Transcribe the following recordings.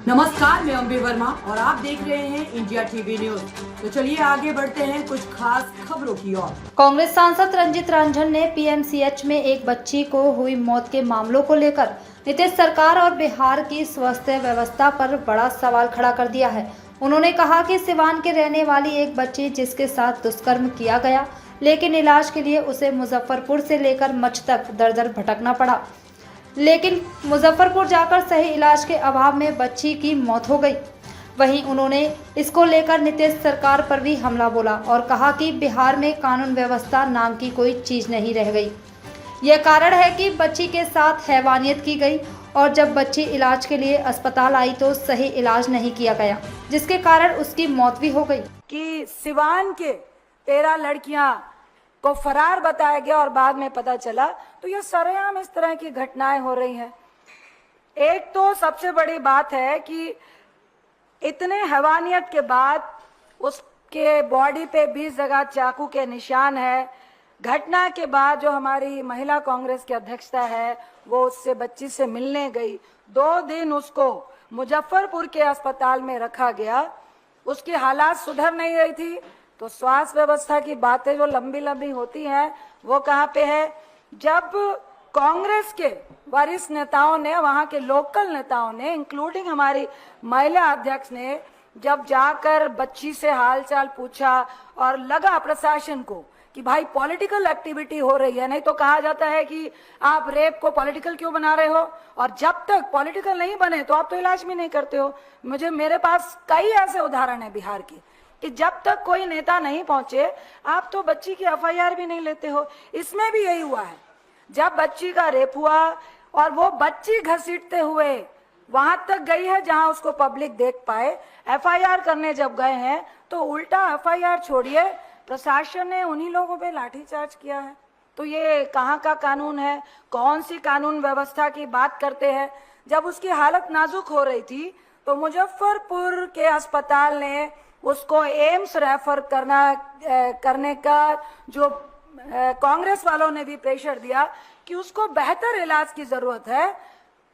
नमस्कार, मैं अंबी वर्मा और आप देख रहे हैं इंडिया टीवी न्यूज। तो चलिए आगे बढ़ते हैं कुछ खास खबरों की ओर। कांग्रेस सांसद रंजीत रंजन ने पीएमसीएच में एक बच्ची को हुई मौत के मामलों को लेकर नीतीश सरकार और बिहार की स्वास्थ्य व्यवस्था पर बड़ा सवाल खड़ा कर दिया है। उन्होंने कहा कि सिवान के रहने वाली एक बच्ची जिसके साथ दुष्कर्म किया गया, लेकिन इलाज के लिए उसे मुजफ्फरपुर से लेकर मच्छ तक दर-दर भटकना पड़ा, लेकिन मुजफ्फरपुर जाकर सही इलाज के अभाव में बच्ची की मौत हो गई। वहीं उन्होंने इसको लेकर नीतीश सरकार पर भी हमला बोला और कहा कि बिहार में कानून व्यवस्था नाम की कोई चीज नहीं रह गई। यह कारण है कि बच्ची के साथ हैवानियत की गई और जब बच्ची इलाज के लिए अस्पताल आई तो सही इलाज नहीं किया गया, जिसके कारण उसकी मौत भी हो गई। कि सिवान के 13 लड़कियां को फरार बताया गया और बाद में पता चला, तो ये सरेआम इस तरह की घटनाएं हो रही हैं। एक तो सबसे बड़ी बात है कि इतने हैवानियत के बाद उसके बॉडी पे 20 जगह चाकू के निशान है। घटना के बाद जो हमारी महिला कांग्रेस की अध्यक्षता है वो उससे बच्ची से मिलने गई। 2 दिन उसको मुजफ्फरपुर के अस्पताल में रखा गया, उसकी हालात सुधर नहीं रही थी। तो स्वास्थ्य व्यवस्था की बातें जो लंबी लंबी होती हैं वो कहाँ पे है? जब कांग्रेस के वरिष्ठ नेताओं ने, वहां के लोकल नेताओं ने, इंक्लूडिंग हमारी महिला अध्यक्ष ने जब जाकर बच्ची से हालचाल पूछा और लगा प्रशासन को कि भाई पॉलिटिकल एक्टिविटी हो रही है, नहीं तो कहा जाता है कि आप रेप को पॉलिटिकल क्यों बना रहे हो, और जब तक पॉलिटिकल नहीं बने तो आप तो इलाज भी नहीं करते हो। मेरे पास कई ऐसे उदाहरण है बिहार के कि जब तक कोई नेता नहीं पहुंचे आप तो बच्ची की एफआईआर भी नहीं लेते हो। इसमें भी यही हुआ है। जब बच्ची का रेप हुआ और वो बच्ची घसीटते हुए वहां तक गई है जहां उसको पब्लिक देख पाए, एफआईआर करने जब गए हैं तो उल्टा एफआईआर छोड़िए प्रशासन ने उन्हीं लोगों पे लाठीचार्ज किया है। तो ये कहाँ का कानून है? कौन सी कानून व्यवस्था की बात करते हैं? जब उसकी हालत नाजुक हो रही थी तो मुजफ्फरपुर के अस्पताल ने उसको एम्स रेफर करने का जो कांग्रेस वालों ने भी प्रेशर दिया कि उसको बेहतर इलाज की जरूरत है,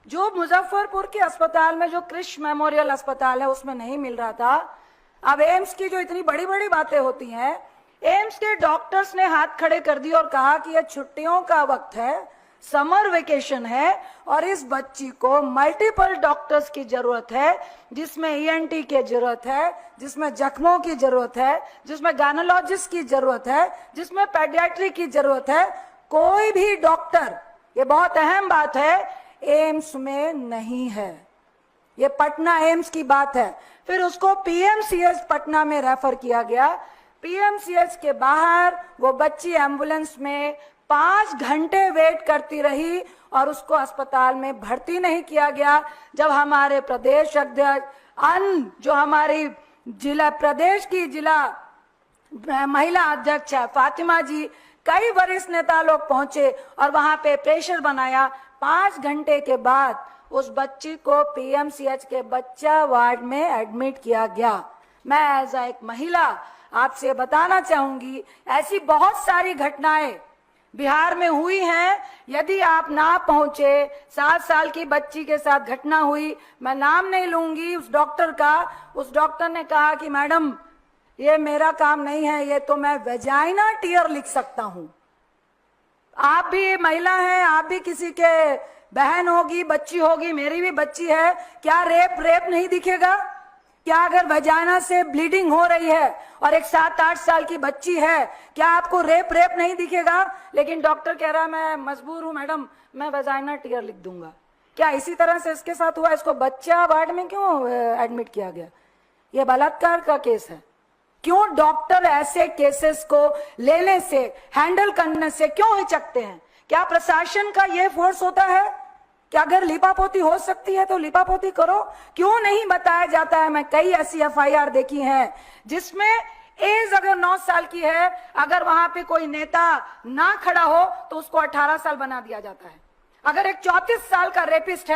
जो मुजफ्फरपुर के अस्पताल में, जो क्रिश मेमोरियल अस्पताल है, उसमें नहीं मिल रहा था। अब एम्स की जो इतनी बड़ी बड़ी बातें होती हैं, एम्स के डॉक्टर्स ने हाथ खड़े कर दिए और कहा कि यह छुट्टियों का वक्त है, समर वेकेशन है और इस बच्ची को मल्टीपल डॉक्टर्स की जरूरत है, जिसमें ईएनटी की जरूरत है, जिसमें जख्मों की जरूरत है, जिसमें गायनोलॉजिस्ट की जरूरत है, जिसमें पेडियाट्री की जरूरत है। कोई भी डॉक्टर, ये बहुत अहम बात है, एम्स में नहीं है। ये पटना एम्स की बात है। फिर उसको पीएमसीएच पटना में रेफर किया गया। पीएमसीएच के बाहर वो बच्ची एम्बुलेंस में 5 घंटे वेट करती रही और उसको अस्पताल में भर्ती नहीं किया गया। जब हमारे प्रदेश अध्यक्ष जो हमारी प्रदेश की जिला महिला अध्यक्ष है फातिमा जी, कई वरिष्ठ नेता लोग पहुंचे और वहां पे प्रेशर बनाया। 5 घंटे के बाद उस बच्ची को पीएमसीएच के बच्चा वार्ड में एडमिट किया गया। मैं एज एक महिला आपसे बताना चाहूंगी, ऐसी बहुत सारी घटनाएं बिहार में हुई हैं। यदि आप ना पहुंचे, 7 साल की बच्ची के साथ घटना हुई, मैं नाम नहीं लूंगी उस डॉक्टर का। उस डॉक्टर ने कहा कि मैडम ये मेरा काम नहीं है, ये तो मैं वेजाइना टीयर लिख सकता हूं। आप भी महिला हैं, आप भी किसी के बहन होगी, बच्ची होगी, मेरी भी बच्ची है, क्या रेप नहीं दिखेगा? क्या अगर वजाना से ब्लीडिंग हो रही है और एक 7-8 साल की बच्ची है, क्या आपको रेप नहीं दिखेगा? लेकिन डॉक्टर कह रहा है मैं मजबूर हूं मैडम, मैं वजाइना टीयर लिख दूंगा। क्या इसी तरह से इसके साथ हुआ? इसको बच्चा वार्ड में क्यों एडमिट किया गया? यह बलात्कार का केस है। क्यों डॉक्टर ऐसे केसेस को लेने से, हैंडल करने से क्यों हिचकते हैं? क्या प्रशासन का यह फोर्स होता है कि अगर लिपापोती हो सकती है तो लिपापोती करो? क्यों नहीं बताया जाता है? मैं कई ऐसी एफआईआर देखी हैं जिसमें एज अगर 9 साल की है, अगर वहां पे कोई नेता ना खड़ा हो तो उसको 18 साल बना दिया जाता है। अगर एक 34 साल का रेपिस्ट है